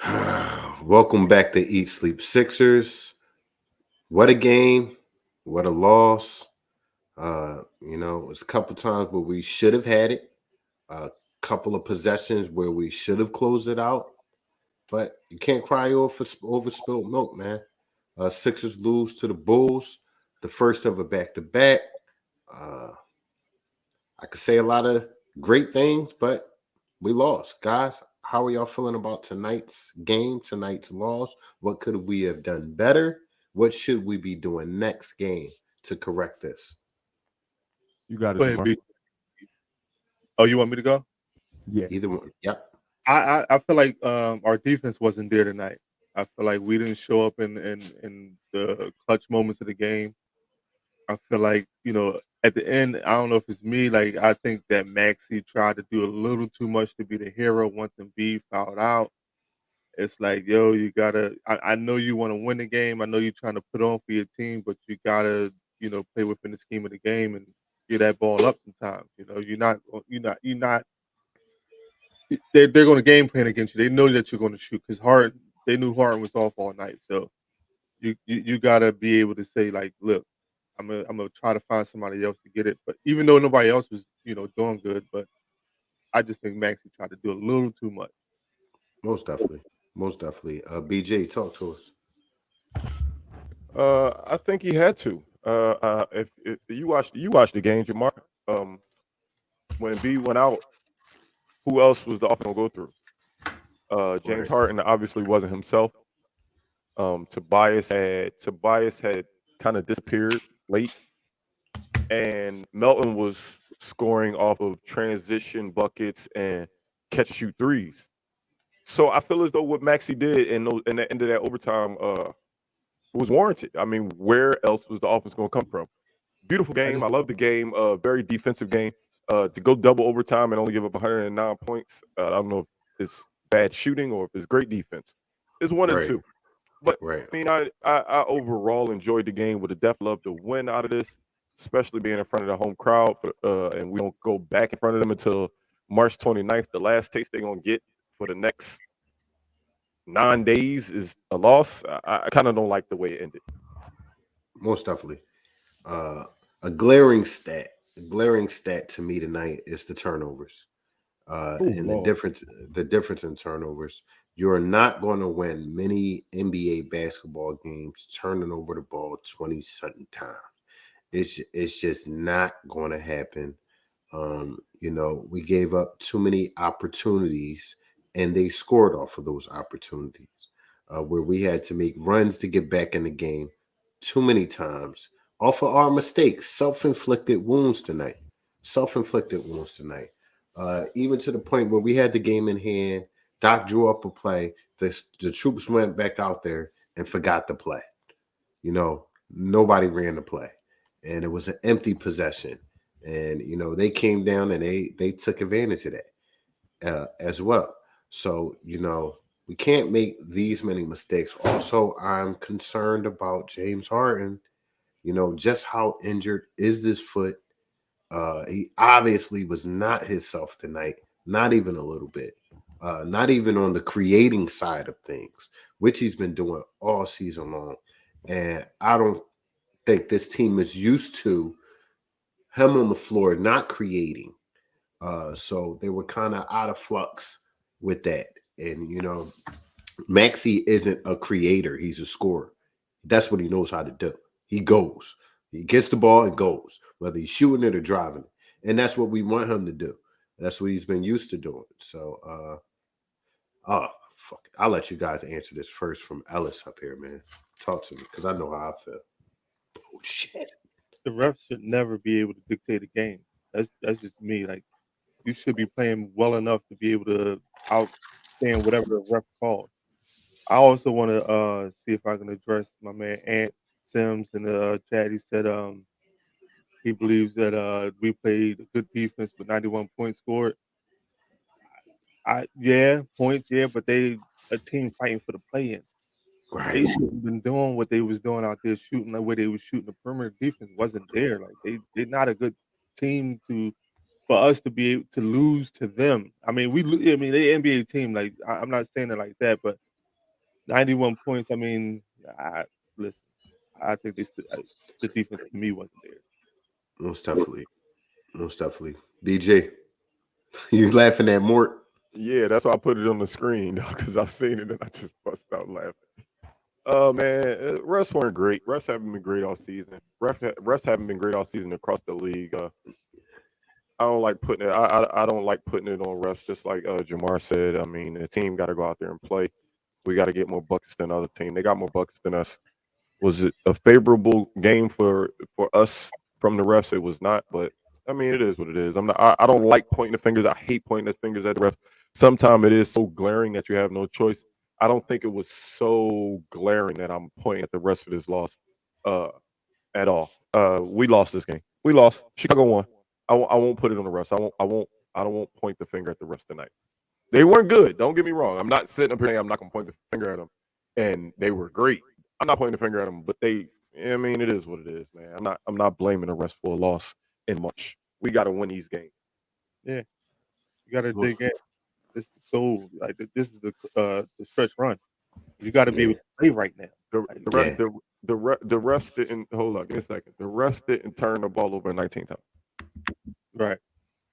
Welcome back to Eat Sleep Sixers. What a game. What a loss. It's a couple times where we should have had it, a couple of possessions where we should have closed it out, but you can't cry over spilled milk, man. Sixers lose to the Bulls, the first of a back to back. I could say a lot of great things, but we lost. Guys, how are y'all feeling about tonight's game, tonight's loss? What could we have done better? What should we be doing next game to correct this? You got it, Go ahead, Demar. B. Oh, you want me to go? Yeah. Either one. Yep. I feel like our defense wasn't there tonight. I feel like we didn't show up in the clutch moments of the game. I feel like at the end, I don't know if it's me. Like I think that Maxi tried to do a little too much to be the hero once Embiid fouled out. It's like, yo, you gotta. I know you want to win the game. I know you're trying to put on for your team, but you gotta, play within the scheme of the game and get that ball up sometimes. You're not. They're going to game plan against you. They know that you're going to shoot because Harden. They knew Harden was off all night, so you gotta be able to say like, look, I'm gonna try to find somebody else to get it. But even though nobody else was doing good, but I just think Maxi tried to do a little too much. Most definitely. Most definitely. BJ, talk to us. I think he had to. If you watched the game, Jamar, when B went out, who else was the offense gonna go through? James Right. Harden obviously wasn't himself. Tobias had kind of disappeared late, and Melton was scoring off of transition buckets and catch and shoot threes. So I feel as though what Maxi did in the end of that overtime was warranted. I mean, where else was the offense going to come from? Beautiful I game. just I love the game. Very defensive game. To go double overtime and only give up 109 points. I don't know if it's bad shooting or if it's great defense. It's one and Right. two. But Right. I mean, I overall enjoyed the game. Would have definitely loved to win out of this, especially being in front of the home crowd. And we don't go back in front of them until March 29th. The last taste they're gonna get for the next 9 days is a loss. I kind of don't like the way it ended. Most definitely. Uh, a glaring stat. A glaring stat to me tonight is the turnovers. Oh And Lord. the difference in turnovers. You're not going to win many NBA basketball games turning over the ball 20 something times. It's just not going to happen. We gave up too many opportunities, and they scored off of those opportunities. Where we had to make runs to get back in the game too many times off of our mistakes, self-inflicted wounds tonight. Self-inflicted wounds tonight. Even to the point where we had the game in hand. Doc drew up a play. The troops went back out there and forgot the play. Nobody ran the play, and it was an empty possession. And they came down and they took advantage of that as well. So we can't make these many mistakes. Also, I'm concerned about James Harden. Just how injured is this foot? He obviously was not himself tonight, not even a little bit. Not even on the creating side of things, which he's been doing all season long. And I don't think this team is used to him on the floor not creating. So they were kind of out of flux with that. And Maxi isn't a creator; he's a scorer. That's what he knows how to do. He goes. He gets the ball and goes, whether he's shooting it or driving it. And that's what we want him to do. That's what he's been used to doing. So, oh, fuck it. I'll let you guys answer this first from Ellis up here, man. Talk to me because I know how I feel. Oh, shit. the refs should never be able to dictate a game. That's just me. Like you should be playing well enough to be able to outstand whatever the ref calls. I also want to see if I can address my man Ant Sims in the chat. He said he believes that we played a good defense with 91 points scored. Yeah, points, yeah, but they a team fighting for the play in. Right. They shouldn't have been doing what they was doing out there shooting the way they was shooting. The perimeter defense wasn't there. Like they're not a good team to for us to be able to lose to them. I mean, I mean, they NBA team. Like I'm not saying it like that, but 91 points. I mean, listen. I think the defense to me wasn't there. Most definitely. Most definitely. BJ, you laughing at Mort? Yeah, that's why I put it on the screen because I seen it and I just bust out laughing. Oh man, refs weren't great. Refs haven't been great all season. Refs haven't been great all season across the league. I don't like putting it. I don't like putting it on refs. Just like Jamar said. I mean, the team got to go out there and play. We got to get more buckets than other team. They got more buckets than us. Was it a favorable game for us from the refs? It was not, but I mean, it is what it is. I'm not. I don't like pointing the fingers. I hate pointing the fingers at the refs. Sometimes it is so glaring that you have no choice. I don't think it was so glaring that I'm pointing at the refs for this loss at all. We lost this game. We lost. Chicago won. I won't put it on the refs. I don't point the finger at the refs tonight. They weren't good. Don't get me wrong. I'm not sitting up here saying I'm not going to point the finger at them. And they were great. I'm not pointing the finger at them, but I mean, it is what it is, man. I'm not blaming the refs for a loss in March. We got to win these games. Yeah, you got to dig in. This is the stretch run. You got to be able to play right now. The refs didn't hold up. Give me a second. The refs didn't turn the ball over 19 times. Right.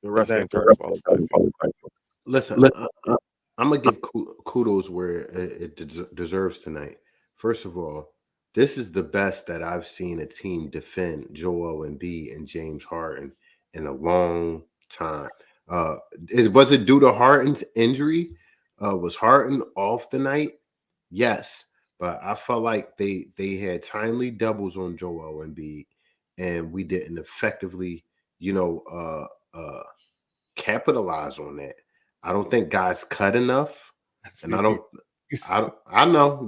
The refs didn't turn the ball over. Listen, I'm gonna give kudos where it deserves tonight. First of all, this is the best that I've seen a team defend Joel Embiid and James Harden in a long time. Was it due to Harden's injury? Was Harden off the night? Yes, but I felt like they had timely doubles on Joel Embiid, and we didn't effectively, capitalize on that. I don't think guys cut enough, and I know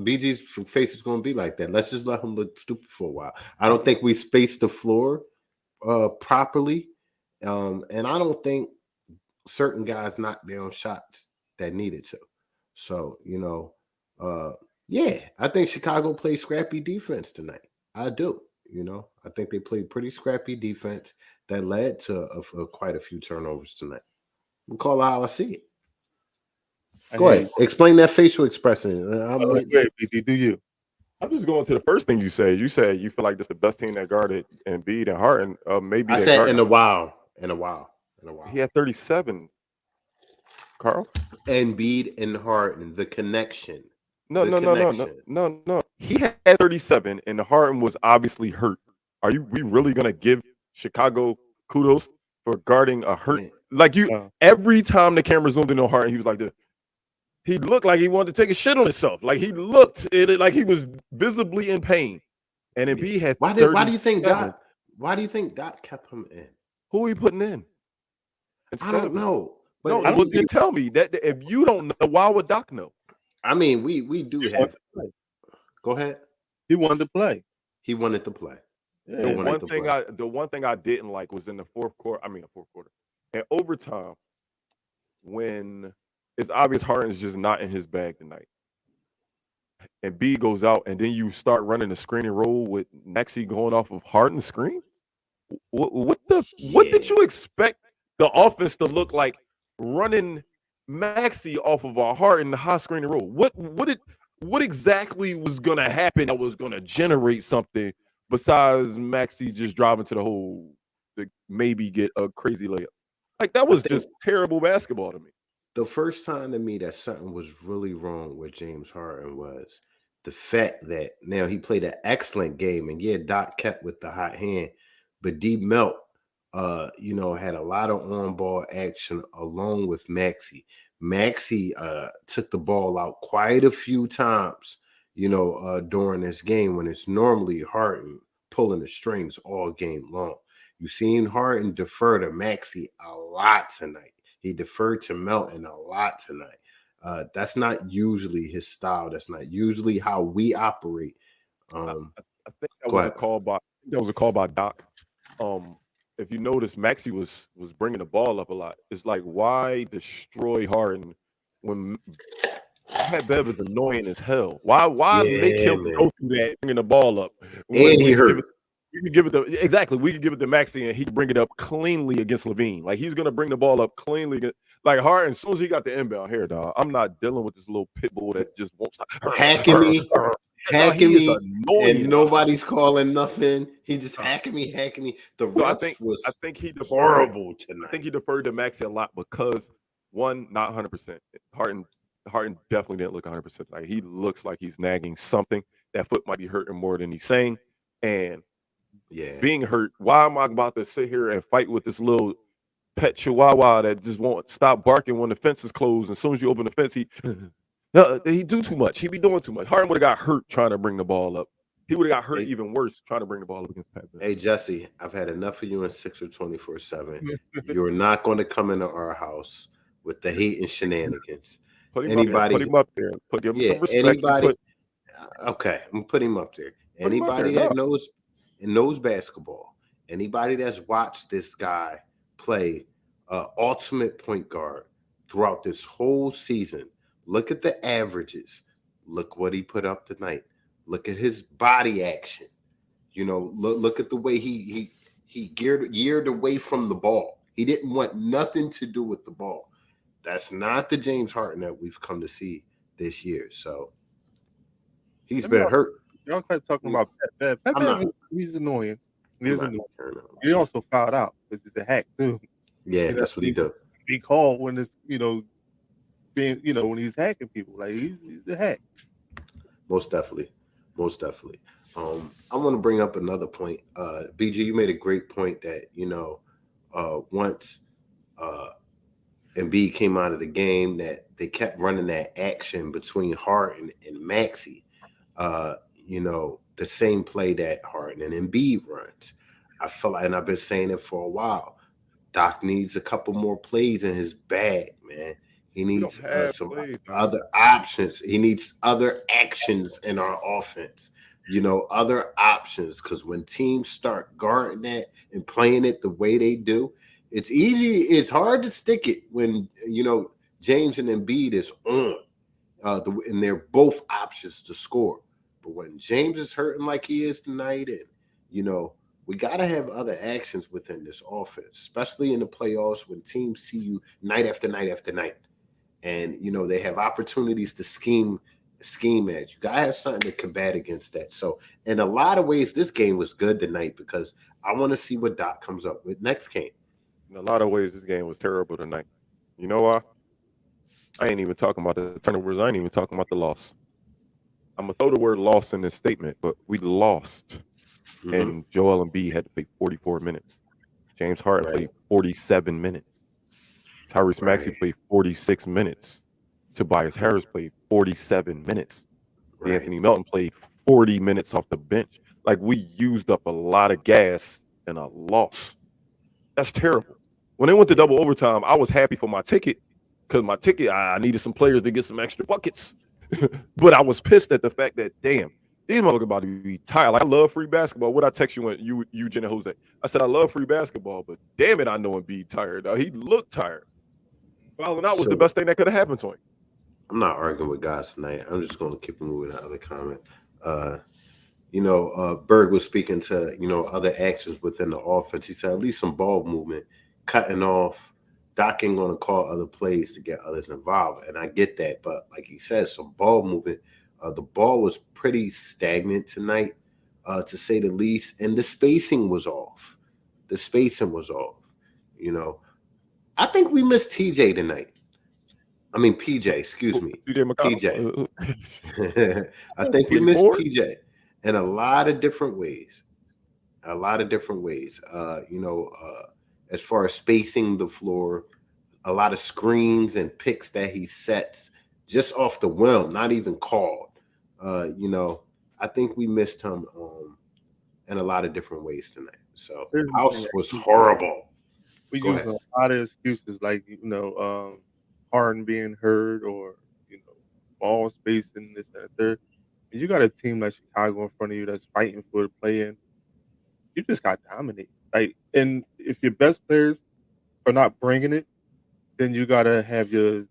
BG's face is going to be like that. Let's just let him look stupid for a while. I don't think we spaced the floor properly, and I don't think certain guys knocked down shots that needed to. So yeah, I think Chicago played scrappy defense tonight. I do. I think they played pretty scrappy defense that led to quite a few turnovers tonight. We'll call it how I see it. Go ahead. Explain that facial expression. BD, do you? I'm just going to the first thing you said. You said you feel like this is the best team that guarded Embiid and Harden. Maybe I said in a while. He had 37. Carl? Embiid and Harden, the connection. No. He had 37, and Harden was obviously hurt. We really gonna give Chicago kudos for guarding a hurt? Every time the camera zoomed in on Harden, he was like this. He looked like he wanted to take a shit on himself. Like he looked like he was visibly in pain. And Embiid had. Why do you think Doc? Why do you think Doc kept him in? Who are you putting in? I don't know. But no, just tell me that if you don't know, why would Doc know? I mean, we do have. Go ahead. He wanted to play. He wanted to play. Yeah. The one thing I didn't like was in the fourth quarter. And overtime, when it's obvious Harden's just not in his bag tonight, and B goes out, and then you start running the screen and roll with Maxey going off of Harden's screen. What did you expect the offense to look like running Maxey off of a Harden high screen and roll? What exactly was gonna happen that was gonna generate something besides Maxey just driving to the hole to maybe get a crazy layup? Like that was just terrible basketball to me. The first time to me that something was really wrong with James Harden was the fact that now he played an excellent game, and yeah, Doc kept with the hot hand, but D Melt, had a lot of on-ball action along with Maxey. Maxey took the ball out quite a few times, during this game when it's normally Harden pulling the strings all game long. You've seen Harden defer to Maxey a lot tonight. He deferred to Melton a lot tonight. That's not usually his style. That's not usually how we operate. I think that was a call by Doc. If you notice, Maxey was bringing the ball up a lot. It's like, why destroy Harden when Pat Bev is annoying as hell? Why make him go through that bringing the ball up? And he hurt. You can give it exactly. We can give it to Maxey, and he can bring it up cleanly against Levine. Like he's gonna bring the ball up cleanly. Like Harden, as soon as he got the inbound here, dog. I'm not dealing with this little pit bull that just won't stop. hacking me, Dog, he is and annoying. nobody's calling nothing. He just hacking me. The So refs was I think he deferred. horrible I tonight. think he deferred to Maxey a lot because one, not 100%. Harden definitely didn't look 100%. Like he looks like he's nagging something. That foot might be hurting more than he's saying, and Yeah, being hurt. Why am I about to sit here and fight with this little pet chihuahua that just won't stop barking when the fence is closed? As soon as you open the fence, he do too much. He be doing too much. Harden would have got hurt trying to bring the ball up. He would have got hurt even worse trying to bring the ball up against Pat Bev. Hey Jesse, I've had enough of you in 6 or 24/7. You're not going to come into our house with the hate and shenanigans. Put him Anybody, up there. Give him some respect. anybody. Okay, I'm gonna put him up there. Put him up Anybody there, that no. knows basketball, anybody that's watched this guy play ultimate point guard throughout this whole season, look at the averages. Look what he put up tonight. Look at his body action. You know, look at the way he geared away from the ball. He didn't want nothing to do with the ball. That's not the James Harden that we've come to see this year. So he's been hurt. Y'all kept talking about Pat Bev. Pat Bev, he's annoying. He also fouled out because he's a hack too. Yeah, that's what he does. Be called when it's being when he's hacking people. Like he's a hack. Most definitely. I want to bring up another point. BG, you made a great point that once Embiid came out of the game, that they kept running that action between Harden and Maxey. The same play that Harden and Embiid runs. I feel like, and I've been saying it for a while, Doc needs a couple more plays in his bag, man. He needs some other options. He needs other actions in our offense. Other options, because when teams start guarding that and playing it the way they do, it's easy. It's hard to stick it when James and Embiid is on, and they're both options to score. But when James is hurting like he is tonight, and we got to have other actions within this offense, especially in the playoffs when teams see you night after night after night, and they have opportunities to scheme at you. Gotta have something to combat against that. So in a lot of ways, this game was good tonight because I want to see what Doc comes up with next game. In a lot of ways, this game was terrible tonight. You know why? I ain't even talking about the turnovers. I ain't even talking about the loss. I'm gonna throw the word loss in this statement, but we lost. Mm-hmm. And Joel Embiid had to play 44 minutes. James Harden played 47 minutes. Tyrese Maxey played 46 minutes. Tobias Harris played 47 minutes. Anthony Melton played 40 minutes off the bench. Like, we used up a lot of gas and a loss. That's terrible. When they went to double overtime, I was happy for my ticket because I needed some players to get some extra buckets. But I was pissed at the fact that, damn, these motherfuckers about to be tired. Like, I love free basketball. What I text you when you Jenna Jose? I said I love free basketball, but damn it, I know Embiid tired. He looked tired. Fouling out was the best thing that could have happened to him. I'm not arguing with guys tonight. I'm just going to keep moving to other comment. Berg was speaking to, other actions within the offense. He said at least some ball movement, cutting off. Doc ain't going to call other plays to get others involved. And I get that. But like he said, some ball movement. The ball was pretty stagnant tonight, to say the least. And the spacing was off. I think we missed TJ tonight. I mean, PJ, excuse me. PJ. I think we missed PJ in a lot of different ways. As far as spacing the floor, a lot of screens and picks that he sets just off the whim, not even called. I think we missed him in a lot of different ways tonight. So House was horrible. We use a lot of excuses like, Harden being hurt or, ball space and this and that third. And you got a team like Chicago in front of you that's fighting for the play-in. You just got dominated. Like, and if your best players are not bringing it, then you gotta have your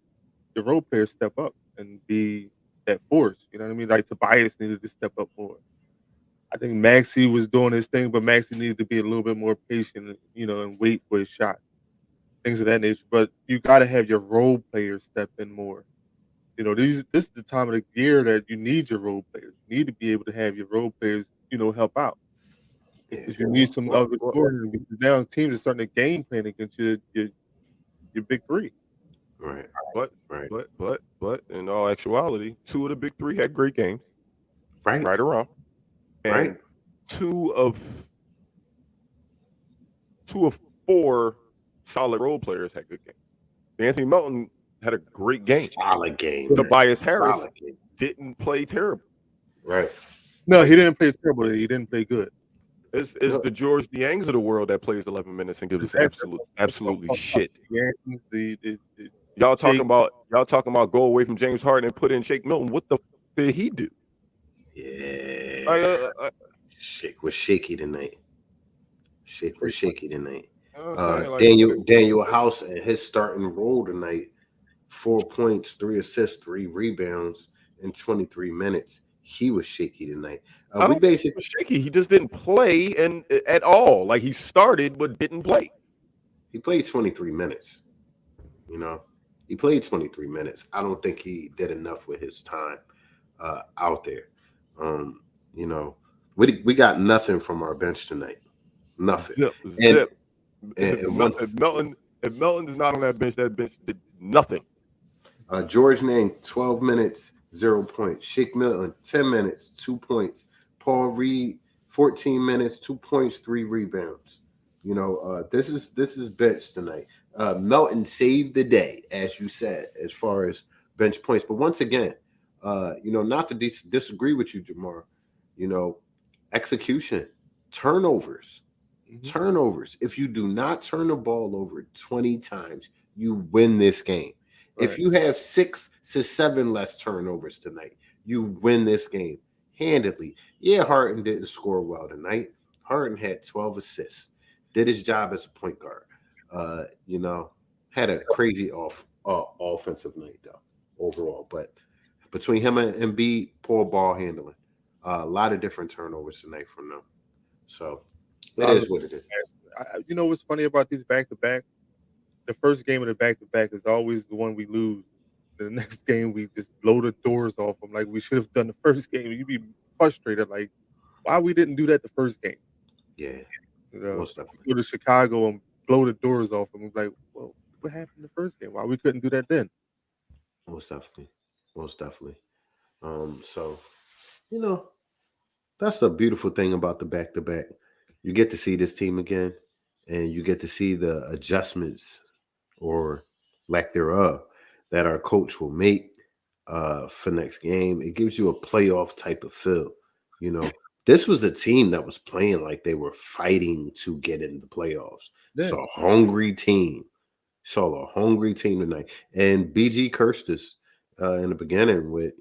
role players step up and be that force. You know what I mean? Like Tobias needed to step up more. I think Maxey was doing his thing, but Maxey needed to be a little bit more patient, and wait for his shot, things of that nature. But you got to have your role players step in more. This is the time of the year that you need your role players. You need to be able to have your role players, help out. Yeah. If you need some other Well, scoring, because now teams are starting to game plan against your big three. Right. but Right. but in all actuality, two of the big three had great games, Right. right around, and Right. two of four solid role players had good games. Anthony Melton had a great game. Solid game. Tobias Harris Solid game. didn't play terrible. Right. No, he didn't play terrible. He didn't play good. It's No. the George Niangs of the world that plays 11 minutes and gives us absolutely shit. Y'all talking about go away from James Harden and put in Shake Milton. What the did he do? Yeah. Shake was shaky tonight. Shake was shaky tonight. Daniel House and his starting role tonight, 4 points, 3 assists, 3 rebounds in 23 minutes. He was shaky tonight. I don't think he was shaky. He just didn't play at all. Like he started but didn't play. He played 23 minutes. He played 23 minutes. I don't think he did enough with his time out there. We got nothing from our bench tonight. Nothing. Zip. And if Melton is not on that bench did nothing. George Niang, 12 minutes, 0 points. Shake Milton, 10 minutes, 2 points. Paul Reed, 14 minutes, 2 points, 3 rebounds. This is bench tonight. Melton saved the day, as you said, as far as bench points. But once again, not to disagree with you, Jamar, execution, turnovers. Turnovers. If you do not turn the ball over 20 times, you win this game. Right. If you have 6 to 7 less turnovers tonight, you win this game handedly. Yeah, Harden didn't score well tonight. Harden had 12 assists, did his job as a point guard. Had a crazy offensive night though overall. But between him and Embiid, poor ball handling. A lot of different turnovers tonight from them. So it is what it is. What's funny about these back-to-backs? The first game of the back-to-back is always the one we lose. The next game, we just blow the doors off them like we should have done the first game. You'd be frustrated, like, why we didn't do that the first game? Yeah. Most definitely. Go to Chicago and blow the doors off them. Like, well, what happened the first game? Why we couldn't do that then? Most definitely. So, that's the beautiful thing about the back-to-back. You get to see this team again, and you get to see the adjustments or lack thereof that our coach will make for next game. It gives you a playoff type of feel. This was a team that was playing like they were fighting to get in the playoffs. Yeah. So a hungry team. Saw a hungry team tonight. And BG cursed us in the beginning with,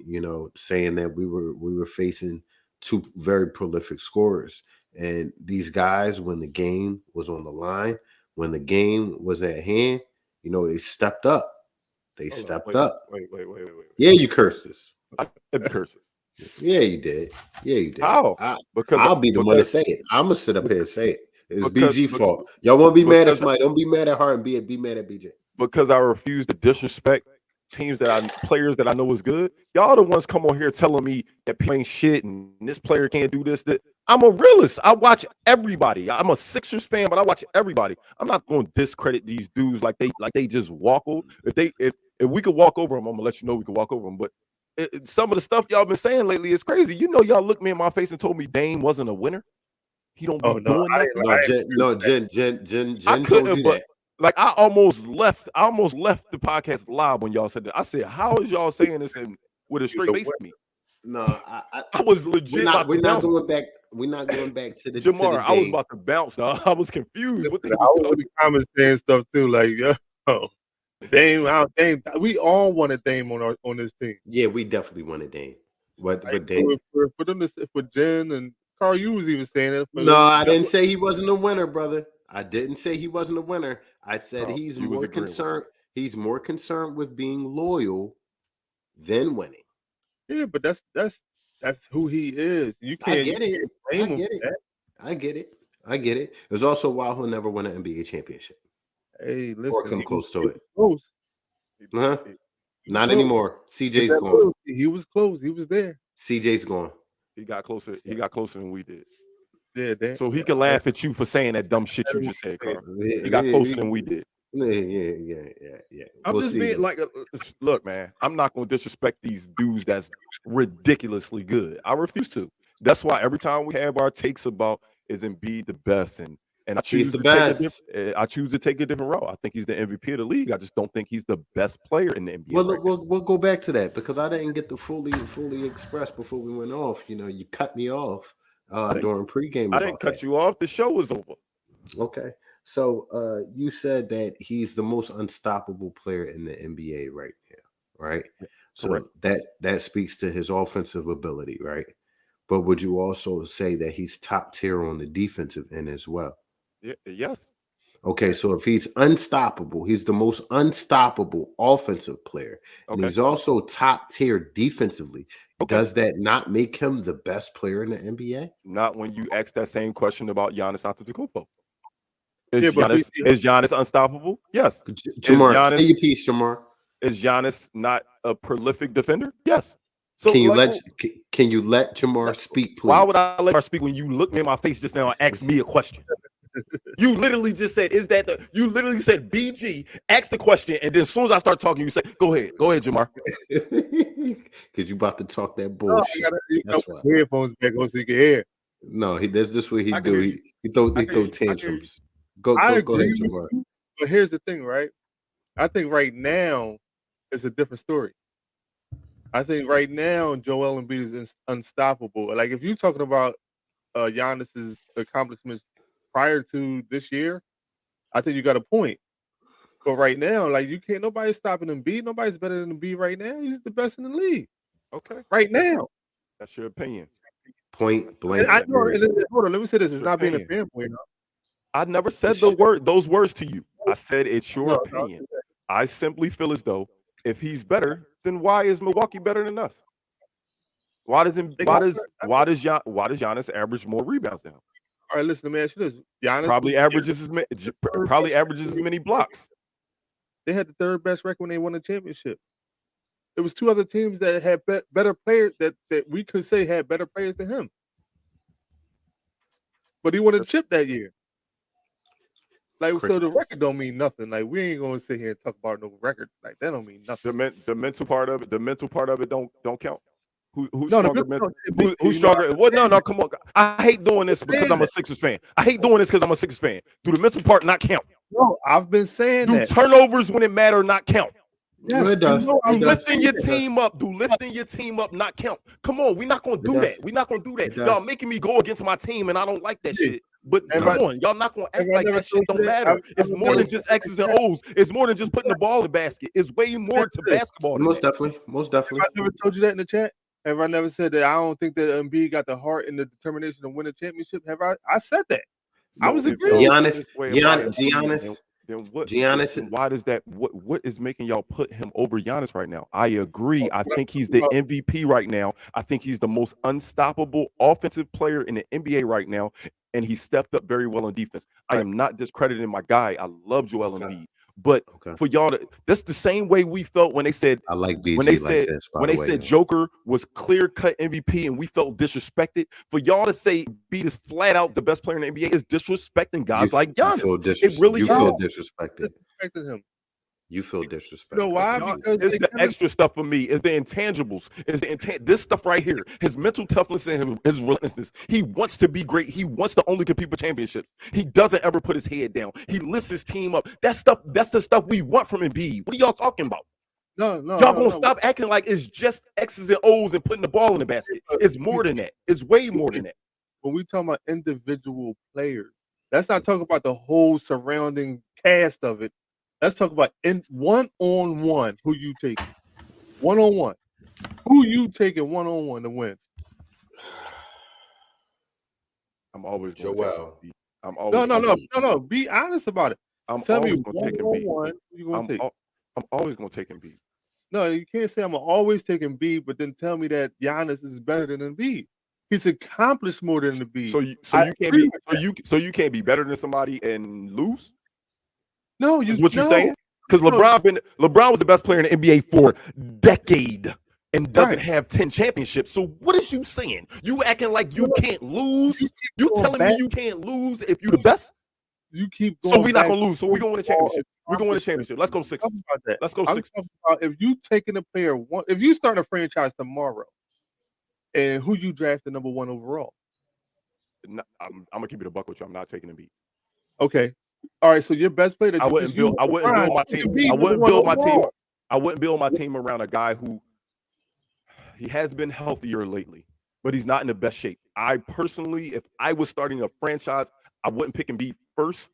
saying that we were facing 2 very prolific scorers. And these guys, when the game was on the line, when the game was at hand, they stepped up. Wait. Yeah, you cursed us. I did curse us. Yeah, you did. How? Because I'll be the one to say it. I'm gonna sit up here and say it. It's BG fault. Y'all want to be mad at somebody? Don't be mad at her and be mad at BJ. Because I refuse to disrespect players that I know is good. Y'all the ones come on here telling me that playing shit and this player can't do this. That I'm a realist. I watch everybody. I'm a Sixers fan, but I watch everybody. I'm not going to discredit these dudes like they just walk over. If we could walk over them, I'm gonna let you know we could walk over them. But some of the stuff y'all been saying lately is crazy. Y'all looked me in my face and told me Dame wasn't a winner. He don't be doing that. Jen I couldn't, told you but that. like I almost left the podcast live when y'all said that. I said, "How is y'all saying this with a straight face to me?" No, I was legit. We're not going back. We're not going back to the Jamar. I was about to bounce. Dog. I was confused. What I was in the comments saying stuff too, like, yo, Dame. We all wanted Dame on this team. Yeah, we definitely wanted Dame. But Dame for them for Jen and Carl, you was even saying it. No, I didn't say he wasn't a winner, brother. I didn't say he wasn't a winner. I said he's more concerned. He's more concerned with being loyal than winning. Yeah, but that's That's who he is. You I can't get it. I blame him get for it. that. I get it. I get it. There's also why he'll never win an NBA championship Hey, or listen, come he close to was it. close. Huh? He, He was Not close. anymore. Get CJ's that gone. loyalty. He was close. He was there. CJ's gone. he got closer. He got closer than we did. Yeah, that. So he can laugh at you for saying that dumb shit you just said, Carl. He got closer than we did. Yeah. I'm We'll just see, being though. like, look, man. I'm not going to disrespect these dudes that's ridiculously good. I refuse to. That's why every time we have our takes about is Embiid the best, and I choose the to take a best. different. I choose to take a different route. I think he's the MVP of the league. I just don't think he's the best player in the NBA. Well, right now. we'll go back to that because I didn't get to fully express before we went off. You cut me off during pregame. I didn't cut you off. The show was over. Okay. So you said that he's the most unstoppable player in the NBA right now, right? So Correct. that speaks to his offensive ability, right? But would you also say that he's top tier on the defensive end as well? Yes. Okay, so if he's unstoppable, he's the most unstoppable offensive player, and Okay. he's also top tier defensively. Okay. Does that not make him the best player in the NBA? Not when you ask that same question about Giannis Antetokounmpo. Is Yeah, but Giannis unstoppable? Yes. Jamar, say your piece, Jamar. Is Giannis not a prolific defender? Yes. So Can you like, let Jamar speak, please? why would I let Jamar speak when you looked me in my face just now and asked me a question? You literally just said, you literally said BG, ask the question, and then as soon as I start talking, you say, go ahead, Jamar. Because you about to talk that bullshit. That's why. Headphones back on so you can hear. No, this what he I can do. hear He throw I can hear you. tantrums. I Go ahead, agree with Jamar. you, but here's the thing, right? I think right now it's a different story. I think right now Joel Embiid is unstoppable. Like if you're talking about Giannis's accomplishments prior to this year, I think you got a point. But right now, like nobody's stopping Embiid. Nobody's better than Embiid right now. He's the best in the league. Okay. Right now. That's your opinion. Point blank. And hold on, let me say this. It's not being a fanboy. I never said those words to you. I said it's your opinion. I simply feel as though if he's better, then why is Milwaukee better than us? Why does Giannis average more rebounds now? All right, listen, let me ask you this. Giannis probably averages as many blocks. They had the third best record when they won the championship. There was two other teams that had better players that we could say had better players than him. But he won a chip that year. Like, so the record don't mean nothing. Like, we ain't gonna sit here and talk about no records. Like, that don't mean nothing. The mental part of it, don't count. Who's No, stronger? Who's stronger? What? No, come on. I hate doing this because I'm a Sixers fan. I hate doing this because I'm a Sixers fan. Do the mental part not count? No, I've been saying that. Do turnovers when it matter not count? Yes, it does. Do lifting your team up not count? Come on, we're not gonna do that. We're not gonna do that. Y'all making me go against my team, and I don't like that shit. But come on, y'all not gonna act like that shit don't matter. It's more than just X's and O's. It's more than just putting the ball in the basket. It's way more to basketball. Most definitely. I never told you that in the chat. Have I never said that I don't think that Embiid got the heart and the determination to win a championship? Have I? I said that. I was agreeing. Giannis. Then why does that? What is making y'all put him over Giannis right now? I agree. I think he's the MVP right now. I think he's the most unstoppable offensive player in the NBA right now, and he stepped up very well on defense. I am not discrediting my guy. I love Joel Embiid, but for y'all, that's the same way we felt when they said I like BG when they like said Joker was clear cut MVP and we felt disrespected. For y'all to say Embiid is flat out the best player in the NBA is disrespecting guys like Giannis. It really is. You feel disrespected. You feel disrespected. You know why? Because it's the extra stuff for me. It's the intangibles. This stuff right here. His mental toughness and his relentlessness. He wants to be great. He wants to only compete for championships. He doesn't ever put his head down. He lifts his team up. That's the stuff we want from Embiid. What are y'all talking about? No. Y'all gonna stop acting like it's just X's and O's and putting the ball in the basket. It's more than that. It's way more than that. When we talk about individual players, let's not talk about the whole surrounding cast of it. Let's talk about one-on-one. Who you taking? One-on-one. Who you taking one-on-one to win? I'm always going Joel. No. Be honest about it. Tell me one-on-one. I'm always going to take Embiid. No, you can't say I'm always taking Embiid, but then tell me that Giannis is better than Embiid. He's accomplished more than Embiid. So you I can't agree be with that. so you can't be better than somebody and lose. No, Is what you're saying? Because no, LeBron was the best player in the NBA for a decade and doesn't right. have 10 championships. So what is you saying? You acting like you No, can't lose? you keep You going telling back. me you can't lose if you the best? You keep So going we're not back. gonna lose. So we go win the championship. We're going to the accomplishments. championship. Let's go six. Talk about that. Let's go I'm six. talking about if you taking a player one, if you start a franchise tomorrow, and who you draft the number 1 overall. I'm gonna keep it a buck with you. I'm not taking Embiid. Okay. All right. So your best player that I you wouldn't just used, build. I wouldn't LeBron, build my he team. could be I number wouldn't 1 build my team. overall. I wouldn't build my team around a guy who he has been healthier lately, but he's not in the best shape. I personally, if I was starting a franchise, I wouldn't pick Embiid first.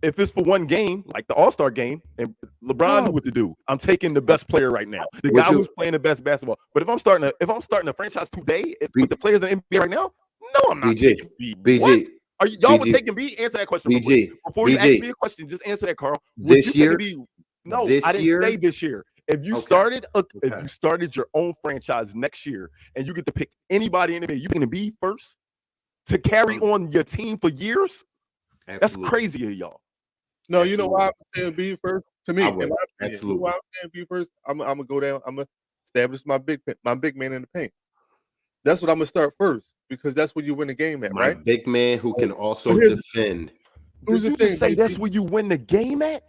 If it's for one game, like the All-Star game, and LeBron knew what to do, I'm taking the best player right now, the Would guy you- who's playing the best basketball. But if I'm starting a franchise today with the players in the NBA right now, no, I'm not BG, taking Embiid. BG, What? Are y'all would BG, take Embiid? Answer that question real quick. BG, Before you ask me BG. a question, just answer that, Carl. Would This you year, take Embiid? No, this I didn't year- say this year. If you Okay. started if Okay. you started your own franchise next year and you get to pick anybody in the NBA, you can be first to carry on your team for years. That's Absolutely. crazy of y'all. No, you know why I'm saying B first? To me, I in would. my opinion, you know Absolutely. why I'm saying B first? I'm gonna go down. I'm gonna establish my big man in the paint. That's what I'm gonna start first because that's where you win the game at, My right? big man who can also here's- defend. Who's Did the you thing, just say BG? that's where you win the game at?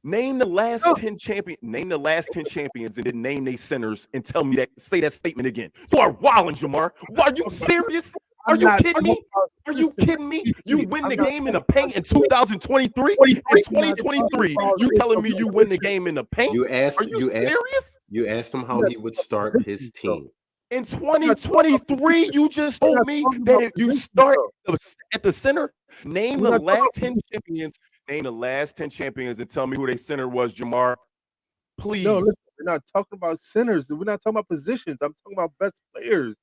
Name the last No. 10 champions. Name the last 10 champions and then name their centers and tell me that. Say that statement again. You are wilding, Jamar. Are you serious? Are I'm you not kidding me? talking about- Are you listen, kidding me? You win I'm the not game in the talking paint in 2023? In 2023, you telling me you win the game in the paint? You asked. Are you serious? You asked him how he would start his team. In 2023, you just told me that if you start at the center, name the last 10 champions. Name the last 10 champions and tell me who their center was, Jamar. Please. No, listen, we're not talking about centers. We're not talking about positions. I'm talking about best players.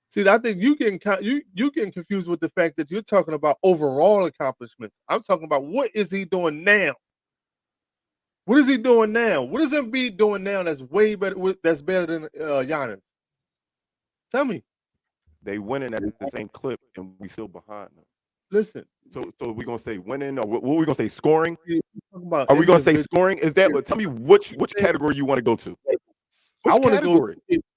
See, I think you getting confused with the fact that you're talking about overall accomplishments. I'm talking about what is he doing now? What is he doing now? What is Embiid doing now that's way better? That's better than Giannis? Tell me. They winning at the same clip and we still behind them. Listen. So we're gonna say winning or what are we gonna say? Scoring? Are we gonna say scoring? Is that what? Tell me which category you want to go to. I want to category?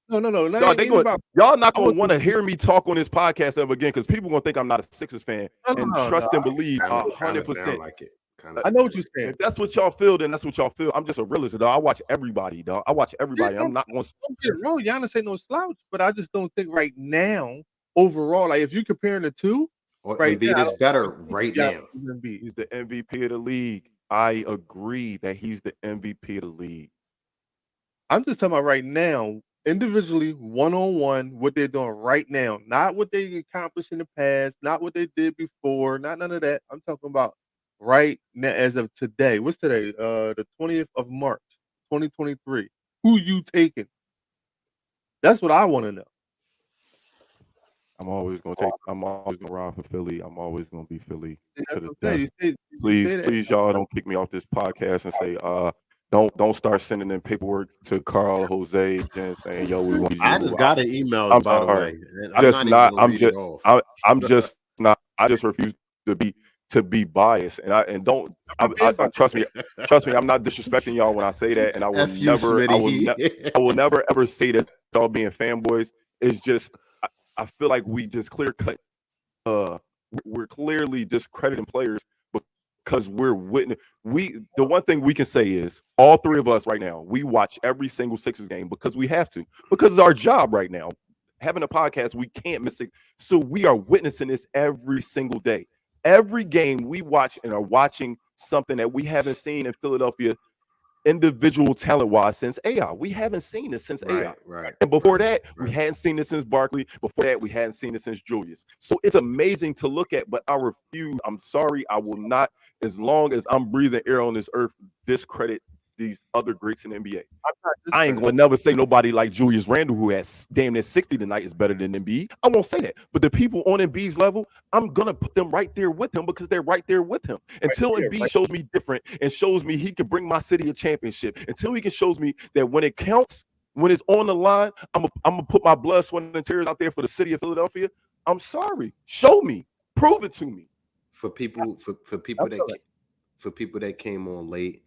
go. No. Y'all not gonna want to hear me talk on this podcast ever again because people gonna think I'm not a Sixers fan and trust and believe Kinda 100%. sound like it. Kinda I know what you're saying. If that's what y'all feel, then that's what y'all feel. I'm just a realist, dog. I watch everybody, dog. I watch everybody. I'm not going to. Don't get it wrong. Giannis ain't no slouch, but I just don't think right now, overall, like if you're comparing the two, right Embiid now, is better right now. He's the MVP of the league. I agree that he's the MVP of the league. I'm just talking about right now, individually, one-on-one, what they're doing right now, not what they accomplished in the past, not what they did before, not none of that. I'm talking about right now as of today. What's today? The 20th of March, 2023. Who you taking? That's what I want to know. I'm always gonna ride for Philly. I'm always gonna be Philly to the Okay, death. Please, y'all don't kick me off this podcast and say, don't start sending in paperwork to Carl Jose and saying, yo, we want you. I just got an email, I'm by the sorry. way. and I'm just refuse to be biased, and don't trust me. I'm not disrespecting y'all when I say that, and I will F you, never, Smitty. I will never ever say that y'all being fanboys. It's just I feel like we just clear cut. We're clearly discrediting players because we're witness. The one thing we can say is all three of us right now, we watch every single Sixers game because we have to, because it's our job right now. Having a podcast, we can't miss it. So we are witnessing this every single day. Every game we watch and are watching something that we haven't seen in Philadelphia, individual talent-wise, since AI. We haven't seen this since AI. Right. And before that, we hadn't seen this since Barkley. Before that, we hadn't seen this since Julius. So it's amazing to look at, but I refuse. I'm sorry. I will not, as long as I'm breathing air on this earth, discredit these other greats in the NBA. I'm not I ain't discounting. gonna never say nobody like Julius Randle, who has damn near 60 tonight, is better than Embiid. I won't say that. But the people on Embiid's level, I'm gonna put them right there with him because they're right there with him. Until there, Embiid right. shows me different and shows me he can bring my city a championship. Until he can shows me that when it counts, when it's on the line, I'm gonna put my blood, sweat, and tears out there for the city of Philadelphia. I'm sorry. Show me. Prove it to me. For people that came on late,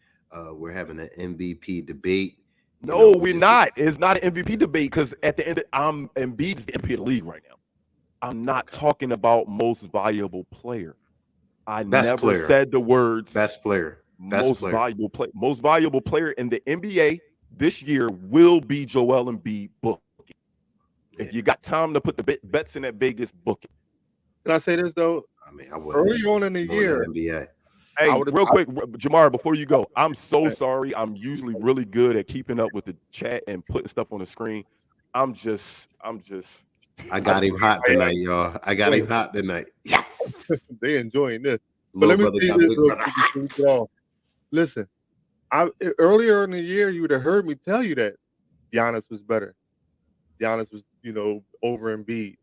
we're having an MVP debate. No, we're not. It's not an MVP debate because at the end, Embiid's the MVP of the league right now. I'm not talking about most valuable player. I never said the words best player. Most valuable player in the NBA this year will be Joel Embiid. Book it. If you got time to put the bets in at Vegas, book it. Can I say this though? I mean, I would early on in the year. NBA. Hey, real quick, Jamar, before you go, I'm so sorry. I'm usually really good at keeping up with the chat and putting stuff on the screen. I got him hot tonight, y'all. I got him hot tonight. Yes. They enjoying this. But let me tell you this real quick. Listen, earlier in the year, you would have heard me tell you that Giannis was better. Giannis was, over Embiid.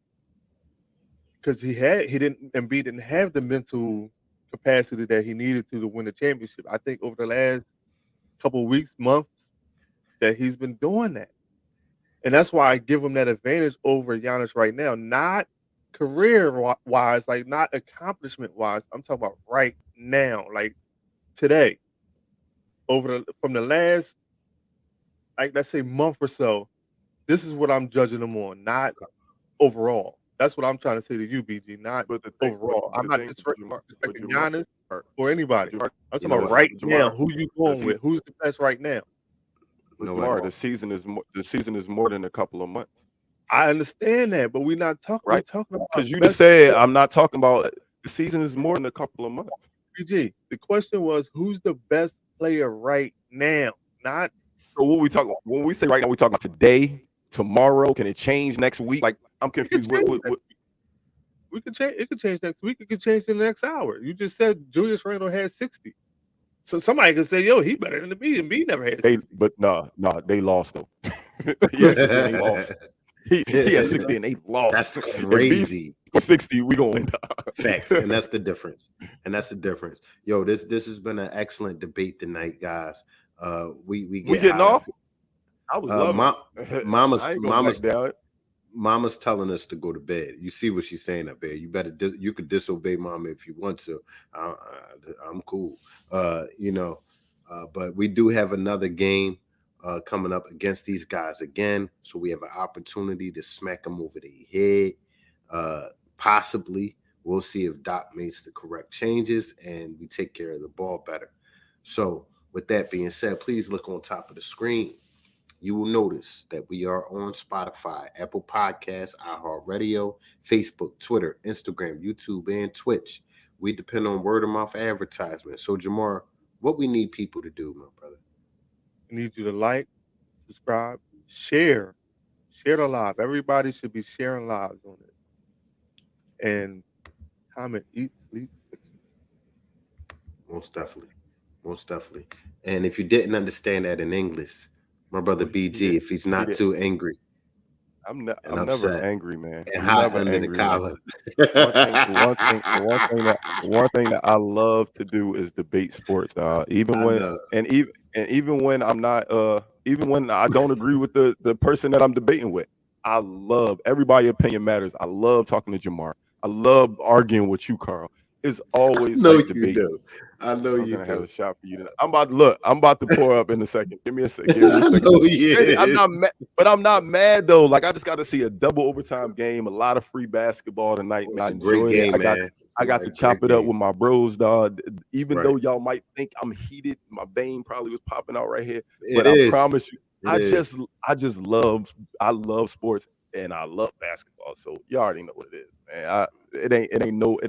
Because Embiid didn't have the mental capacity that he needed to win the championship. I think over the last couple of weeks, months, that he's been doing that. And that's why I give him that advantage over Giannis right now. Not career-wise, like not accomplishment-wise. I'm talking about right now, like today. From the last, like let's say month or so, this is what I'm judging him on, not overall. That's what I'm trying to say to you, BG, not overall. I'm not disrespecting Giannis or anybody. I'm talking about right now. Who you going with? Who's the best right now? Jamar, the season is more than a couple of months. I understand that, but we're not talking. Right? We're talking about because you just said I'm not talking about the season is more than a couple of months. BG, the question was who's the best player right now? Not. So what we talking? When we say right now, we talking about today, tomorrow. Can it change next week? Like I'm confused. We could change. It could change next week. It could change in the next hour. You just said Julius Randle had 60. So somebody could say, "Yo, he better than Embiid." Embiid never had 60. But no, they lost though. He had 60 and he lost. He had 60 and they lost. That's crazy. 60, we gonna win. Facts, and that's the difference. Yo, this has been an excellent debate tonight, guys. We getting off. I was loving Mama's telling us to go to bed. You see what she's saying up there. You could disobey Mama if you want to. I'm cool. But we do have another game coming up against these guys again. So we have an opportunity to smack them over the head. Possibly. We'll see if Doc makes the correct changes and we take care of the ball better. So with that being said, please look on top of the screen. You will notice that we are on Spotify, Apple Podcasts, iHeartRadio, Facebook, Twitter, Instagram, YouTube, and Twitch. We depend on word of mouth advertisement. So, Jamar, what we need people to do, my brother? We need you to like, subscribe, share the live. Everybody should be sharing lives on it. And comment, eat, sleep, Sixers. Most definitely. And if you didn't understand that in English, my brother BG, if he's not too angry. I'm never angry, man. And hot under the collar. One thing that I love to do is debate sports. Even when I'm not even when I don't agree with the person that I'm debating with. I love everybody's opinion matters. I love talking to Jamar. I love arguing with you, Carl. It's always like debate. I know you do. Have a shot for you tonight. I'm about to pour up in a second. Give me a second. I'm not mad though. Like I just got to see a double overtime game, a lot of free basketball tonight. It's a great game, man. I got to chop it up with my bros, dog. Even though y'all might think I'm heated, my vein probably was popping out right here. But I promise you, I love sports and I love basketball. So you already know what it is, man. It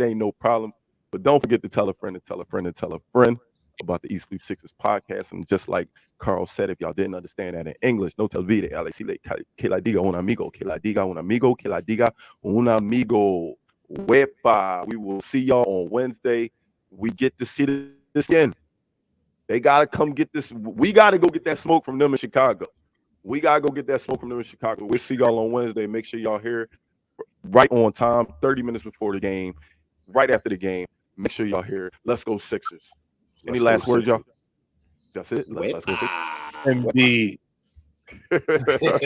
ain't no problem. But don't forget to tell a friend and tell a friend and tell a friend about the Eat Sleep Sixers podcast. And just like Carl said, if y'all didn't understand that in English, no te olvide, que la diga un amigo, que la diga un amigo, que la diga un amigo. Wepa. We will see y'all on Wednesday. We get to see this again. They gotta come get this. We gotta go get that smoke from them in Chicago. We gotta go get that smoke from them in Chicago. We'll see y'all on Wednesday. Make sure y'all here right on time, 30 minutes before the game, right after the game. Make sure y'all here. Let's go Sixers. Any last words, y'all? That's it. Let's go Sixers. Indeed. Whip.